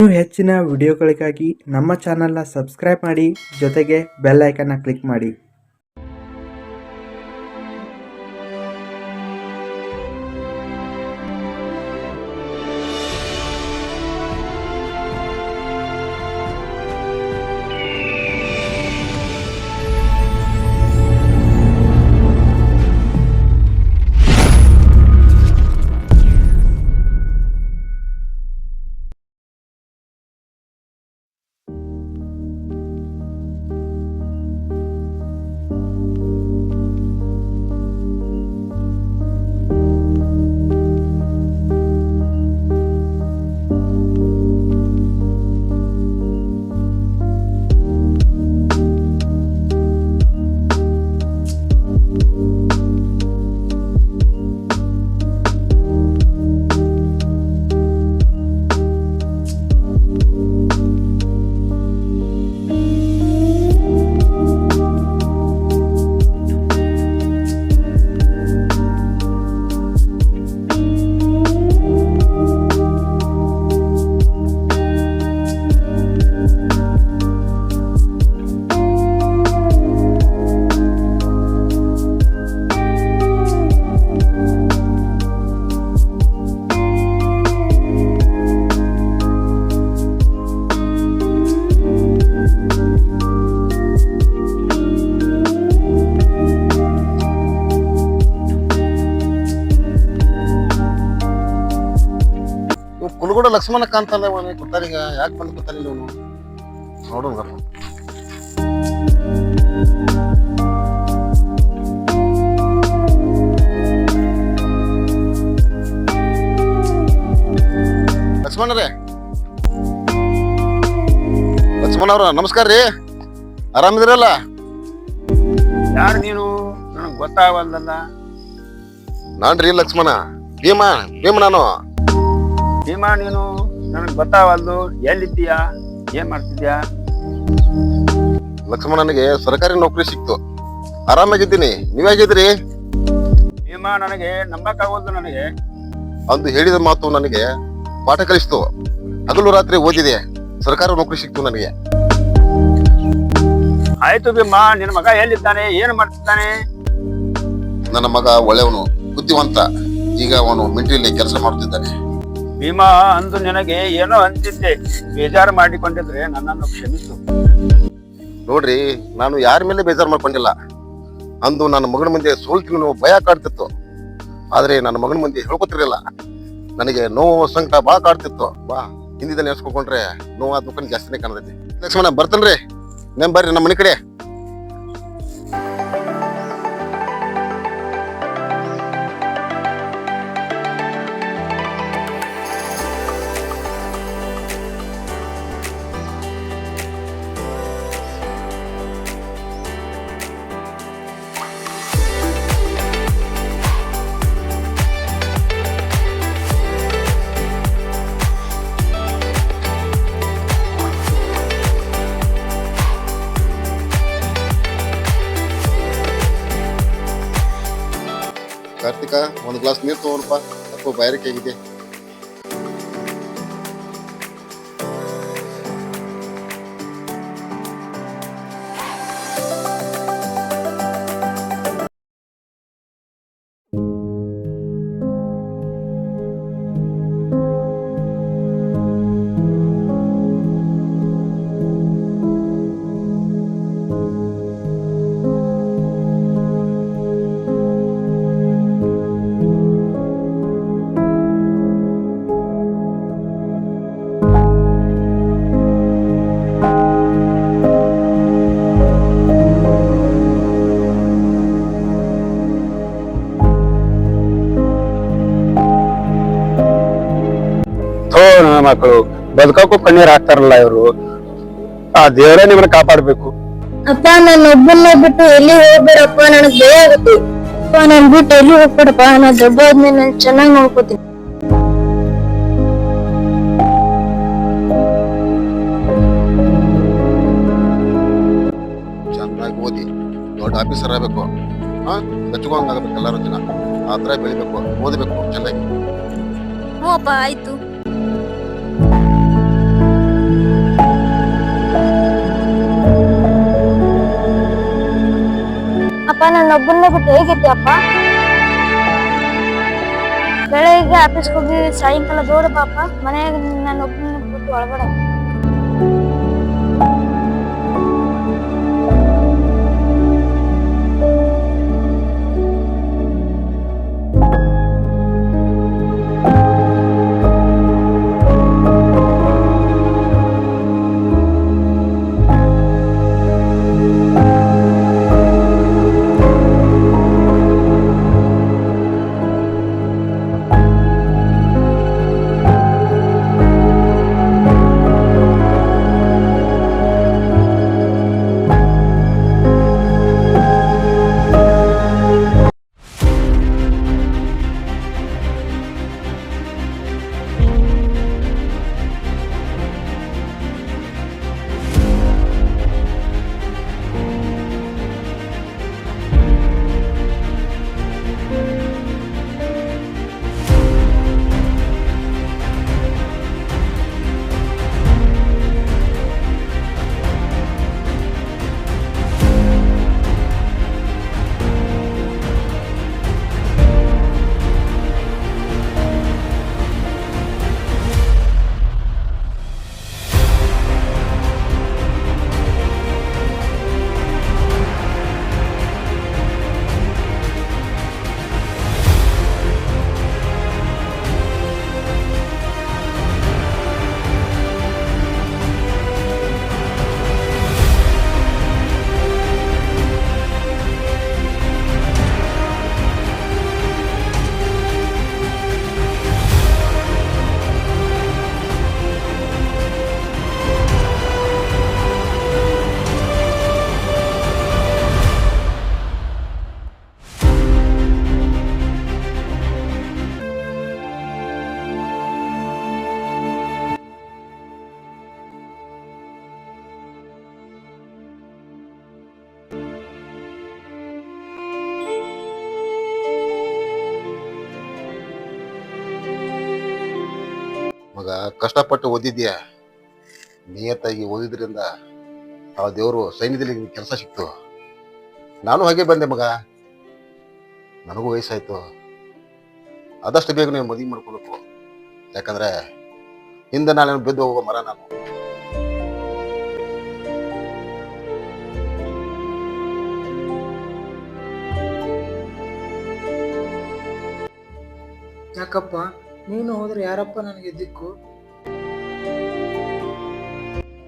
ಇನ್ನೂ ಹೆಚ್ಚಿನ ವಿಡಿಯೋಗಳಿಗಾಗಿ ನಮ್ಮ ಚಾನಲ್ನ ಸಬ್ಸ್ಕ್ರೈಬ್ ಮಾಡಿ, ಜೊತೆಗೆ ಬೆಲ್ ಐಕನ್ನ ಕ್ಲಿಕ್ ಮಾಡಿ. ಕುಲಗೂಡ ಲಕ್ಷ್ಮಣ ಕಾಂತಲ್ಲ ಗೊತ್ತಾರೀಗ ಯಾಕೆ ಬಂದು ಗೊತ್ತಾರಿಲ್ಲ ಇವನು ನೋಡೋಣ. ಲಕ್ಷ್ಮಣರೇ, ಲಕ್ಷ್ಮಣ ಅವ್ರ ನಮಸ್ಕಾರ ರೀ. ಆರಾಮಿದಿರಲ್ಲ? ಯಾರು ನೀನು? ನನಗೆ ಗೊತ್ತಾಗವಲ್ದಲ್ಲ. ನಾನ್ರಿ ಲಕ್ಷ್ಮಣ, ಭೀಮ ನಾನು. ಭೀಮಾ, ನೀನು ನನಗೆ ಗೊತ್ತಾಗವಲ್ದು. ಎಲ್ಲಿದ್ದೀಯಾ? ಏನ್ ಮಾಡ್ತಿದ್ಯಾ? ಲಕ್ಷ್ಮಣ, ನನಗೆ ಸರ್ಕಾರಿ ನೌಕರಿ ಸಿಕ್ತು, ಆರಾಮಾಗಿದ್ದೀನಿ. ನೀವಾಗಿದ್ರಿ? ಭೀಮಾ, ನನಗೆ ನಂಬಕ್ಕಾಗೋದು. ನನಗೆ ಅಂದು ಹೇಳಿದ ಮಾತು ನನಗೆ ಪಾಠ ಕಲಿಸ್ತು. ಹಗಲು ರಾತ್ರಿ ಓದಿದೆ, ಸರ್ಕಾರಿ ನೌಕರಿ ಸಿಕ್ತು ನನಗೆ. ಆಯ್ತು ಭೀಮಾ, ನಿನ್ನ ಮಗ ಎಲ್ಲಿದ್ದಾನೆ? ಏನು ಮಾಡ್ತಿದ್ದಾನೆ? ನನ್ನ ಮಗ ಒಳ್ಳೆಯವನು, ಬುದ್ಧಿವಂತ. ಈಗ ಅವನು ಮಿಲಿಟರಿಯಲ್ಲಿ ಕೆಲಸ ಮಾಡ್ತಿದ್ದಾನೆ. ಭೀಮಾ, ಅಂದು ನಿನಗೆ ಏನೋ ಅಂತಿದ್ದೆ. ಬೇಜಾರು ಮಾಡಿಕೊಂಡಿದ್ರೆ ನನ್ನನ್ನು ಕ್ಷಮಿಸು. ನೋಡ್ರಿ, ನಾನು ಯಾರ ಮೇಲೆ ಬೇಜಾರು ಮಾಡ್ಕೊಂಡಿಲ್ಲ. ಅಂದು ನನ್ನ ಮಗನ ಮುಂದೆ ಸೋಲ್ತೀನಿ ಭಯ ಕಾಡ್ತಿತ್ತು, ಆದ್ರೆ ನನ್ನ ಮಗನ ಮುಂದೆ ಹೇಳ್ಕೊತಿರ್ಲಿಲ್ಲ. ನನಗೆ ನೋವು ಸಂಕಟ ಬಹಳ ಕಾಡ್ತಿತ್ತು. ಬಾ, ಹಿಂದಿದ್ದ ನೆನೆಸ್ಕೊಂಡ್ರೆ ನೋವು ಆ ದುಃಖ ಜಾಸ್ತಿನೇ ಕಾಣತೈತಿ. ಲಕ್ಷ್ಮಣ, ಬರ್ತೇನ್ರಿ. ನೆಮ್ ಬರ್ರಿ ನಮ್ಮ ಮನೆ ಕಡೆ. ಕಾರ್ತಿಕ, ಒಂದು ಗ್ಲಾಸ್ ನೀರು ತಗೋರಪ್ಪ, ಸ್ವಲ್ಪ ಬಾಯಾರಿಕೆ ಆಗಿದೆ. ನನ್ನ ಮಕ್ಕಳು ಬದುಕಕ್ಕೂ ಕಣ್ಣೀರ್ ಹಾಕ್ತಾರಲ್ಲ ಇವರು. ಆ ದೇವರೇ ನಿಮ್ಮನ್ನ ಕಾಪಾಡ್ಬೇಕು. ಅಪ್ಪ, ನನ್ನ ಒಬ್ಬನ್ನ ಬಿಟ್ಟು ಎಲ್ಲಿ ಹೋಗ್ಬೇಡಪ್ಪ, ನನಗ್ ಭಯ ಆಗುತ್ತೆ. ಅಪ್ಪ, ನನ್ ಬಿಟ್ಟು ಎಲ್ಲಿ ಹೋಗ್ಬೇಡಪ್ಪ, ನಾ ದೊಡ್ಡ ಆದ್ಮೇಲೆ ನಾನು ಚೆನ್ನಾಗಿ ನೋಡ್ಕೋತೀನಿ. ದೊಡ್ಡ ಆಫೀಸರ್ ಆಗಬೇಕು, ಮೆಚ್ಚುವಂಗಾಗಬೇಕು ಎಲ್ಲರೂ ಜನ. ಆ ಥರ ಬೆಳಿಬೇಕು, ಓದಬೇಕು ಚೆನ್ನಾಗಿ. ಹ್ಞೂ ಅಪ್ಪ, ಆಯ್ತು. ಅಪ್ಪ ನನ್ನ ಒಬ್ಬನ್ನ ಬಿಟ್ಟು ಹೇಗಿದ್ದೆ ಅಪ್ಪ? ಬೆಳಗ್ಗೆ ಆಫೀಸ್ಗೆ ಹೋಗಿ ಸಾಯಂಕಾಲ ದೂರ ಪಾಪ ಮನೆಯಾಗ ನನ್ನ ಒಬ್ಬನ ಬಿಟ್ಟು ಒಳಗಡೆ. ಮಗ ಕಷ್ಟಪಟ್ಟು ಓದಿದ್ಯಾ, ನಿಯತ್ತಾಗಿ ಓದಿದ್ರಿಂದ ಆ ದೇವರು ಸೈನ್ಯದಲ್ಲಿ ಕೆಲಸ ಸಿಕ್ತು. ನಾನು ಹಾಗೆ ಬಂದೆ ಮಗ, ನನಗೂ ವಯಸ್ಸಾಯ್ತು. ಆದಷ್ಟು ಬೇಗ ನೀವು ಮದುವೆ ಮಾಡ್ಕೋಬೇಕು. ಯಾಕಂದ್ರೆ ಹಿಂದೆ ನಾನು ಬಿದ್ದು ಹೋಗೋ ಮರ ನಾನು. ಯಾಕಪ್ಪ ನೀನು ಹೋದ್ರೆ ಯಾರಪ್ಪ ನನಗೆ ದಿಕ್ಕು?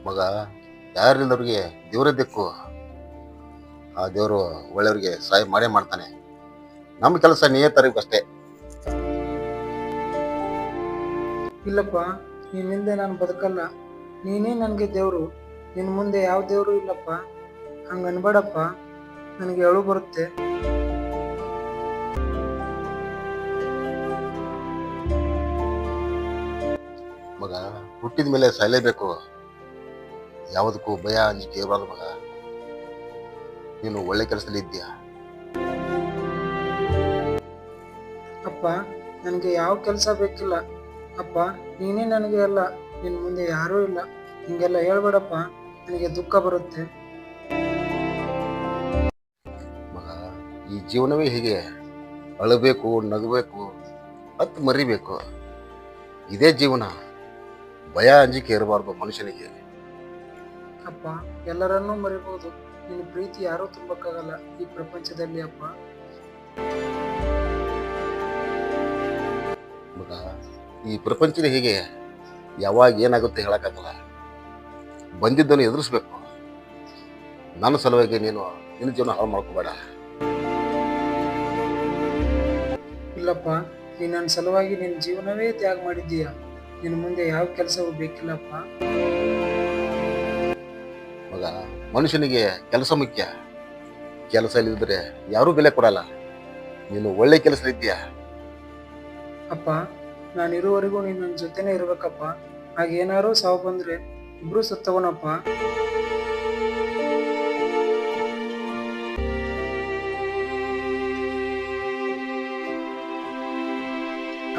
ಮಗ, ಯಾರಿಲ್ಲದವ್ರಿಗೆ ದೇವರೇ ದಿಕ್ಕು. ಆ ದೇವರು ಒಳ್ಳೆಯವ್ರಿಗೆ ಸಹಾಯ ಮಾಡೇ ಮಾಡ್ತಾನೆ. ನಮ್ಮ ಕೆಲಸ ನಿಯತ್ತರಿಗಷ್ಟೇ. ಇಲ್ಲಪ್ಪ, ನಿನ್ನಿಂದೆ ನಾನು ಬದುಕಲ್ಲ. ನೀನೇ ನನಗೆ ದೇವ್ರು. ನಿನ್ನ ಮುಂದೆ ಯಾವ ದೇವ್ರು ಇಲ್ಲಪ್ಪ. ಹಂಗ ಅನ್ಬೇಡಪ್ಪ, ನನಗೆ ಅಳು ಬರುತ್ತೆ. ಮಗ, ಹುಟ್ಟಿದ ಮೇಲೆ ಸಾಯಲೇಬೇಕು. ಯಾವುದಕ್ಕೂ ಭಯ ಅಂಜಿಕೆ ಇರಬಾರ್ದು ಮಗ. ನೀನು ಒಳ್ಳೆ ಕೆಲಸದಲ್ಲಿ ಇದ್ದೀಯಾ. ಅಪ್ಪ, ನನಗೆ ಯಾವ ಕೆಲಸ ಬೇಕಿಲ್ಲ. ಅಪ್ಪ, ನೀನೇ ನನಗೆ ಅಲ್ಲ. ನಿನ್ನ ಮುಂದೆ ಯಾರೂ ಇಲ್ಲ. ಹಿಂಗೆಲ್ಲ ಹೇಳ್ಬೇಡಪ್ಪ, ನನಗೆ ದುಃಖ ಬರುತ್ತೆ. ಮಗ, ಈ ಜೀವನವೇ ಹೀಗೆ. ಅಳಬೇಕು, ನಗಬೇಕು, ಹತ್ತು ಮರಿಬೇಕು. ಇದೇ ಜೀವನ. ಭಯ ಅಂಜಿಕೆ ಇರಬಾರ್ದು ಮನುಷ್ಯನಿಗೆ. ಅಪ್ಪ, ಎಲ್ಲರನ್ನೂ ಮರಿಬಹುದು. ನಿನ್ನ ಪ್ರೀತಿ ಯಾರೂ ತುಂಬಕ್ಕಾಗಲ್ಲ ಈ ಪ್ರಪಂಚದಲ್ಲಿ. ಅಪ್ಪ, ಮಗ, ಈ ಪ್ರಪಂಚದ ಹೀಗೆ. ಯಾವಾಗ ಏನಾಗುತ್ತೆ ಹೇಳಕ್ಕಾಗಲ್ಲ. ಬಂದಿದ್ದನ್ನು ಎದುರಿಸ್ಬೇಕು. ನನ್ನ ಸಲುವಾಗಿ ನೀನು ನಿನ್ನ ಜೀವನ ಹಾಳು ಮಾಡ್ಕೋಬೇಡ. ಇಲ್ಲಪ್ಪ, ನೀನು ನನ್ನ ಸಲುವಾಗಿ ನಿನ್ನ ಜೀವನವೇ ತ್ಯಾಗ ಮಾಡಿದ್ದೀಯ. ನಿನ್ನ ಮುಂದೆ ಯಾವ ಕೆಲಸವೂ ಬೇಕಿಲ್ಲಪ್ಪ. ಮಗ, ಮನುಷ್ಯನಿಗೆ ಕೆಲಸ ಮುಖ್ಯ. ಕೆಲಸ ಇಲ್ಲದಿದ್ರೆ ಯಾರೂ ಬೆಲೆ ಕೊಡಲ್ಲ. ನೀನು ಒಳ್ಳೆ ಕೆಲಸ ಇದ್ದೀಯಾ. ಅಪ್ಪ, ನಾನು ಇರುವವರೆಗೂ ನೀನು ನನ್ನ ಜೊತೆನೇ ಇರ್ಬೇಕಪ್ಪ. ಹಾಗೇನಾರು ಸಾವು ಬಂದ್ರೆ ಇಬ್ರು ಸತ್ತವನಪ್ಪ.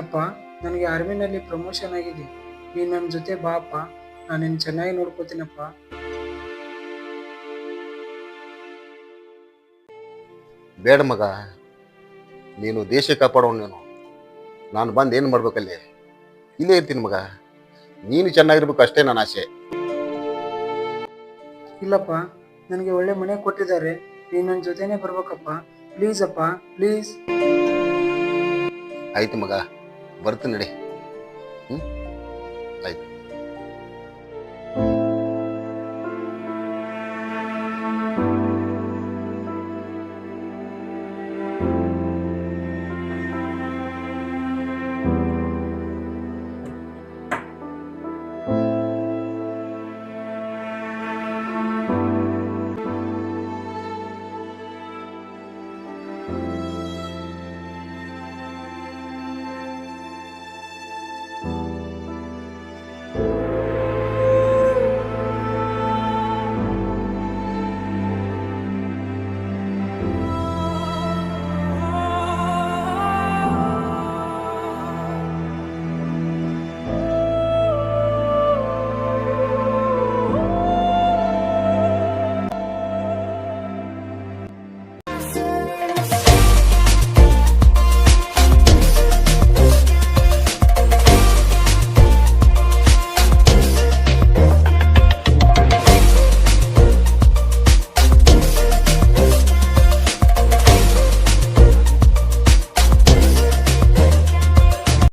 ಅಪ್ಪ, ನನಗೆ ಆರ್ಮಿನಲ್ಲಿ ಪ್ರಮೋಷನ್ ಆಗಿದೆ. ನೀನು ನನ್ನ ಜೊತೆ ಬಾ ಅಪ್ಪ. ನಾನು ನಿನ್ನ ಚೆನ್ನಾಗಿ ನೋಡ್ಕೋತೀನಪ್ಪ. ಬೇಡ ಮಗ, ನೀನು ದೇಶ ಕಾಪಾಡೋನು. ನಾನು ಬಂದು ಏನು ಮಾಡ್ಬೇಕಲ್ಲಿ? ಇಲ್ಲೇ ಇರ್ತೀನಿ ಮಗ. ನೀನು ಚೆನ್ನಾಗಿರ್ಬೇಕು ಅಷ್ಟೇ ನನ್ನ ಆಸೆ. ಇಲ್ಲಪ್ಪ, ನನಗೆ ಒಳ್ಳೆ ಮನೆ ಕೊಟ್ಟಿದ್ದಾರೆ. ನೀನು ನನ್ನ ಜೊತೆನೇ ಬರ್ಬೇಕಪ್ಪ. ಪ್ಲೀಸ್ ಅಪ್ಪ, ಪ್ಲೀಸ್. ಆಯ್ತು ಮಗ, ಬರ್ತೀನಿ ನಡಿ. ಆಯ್ತು.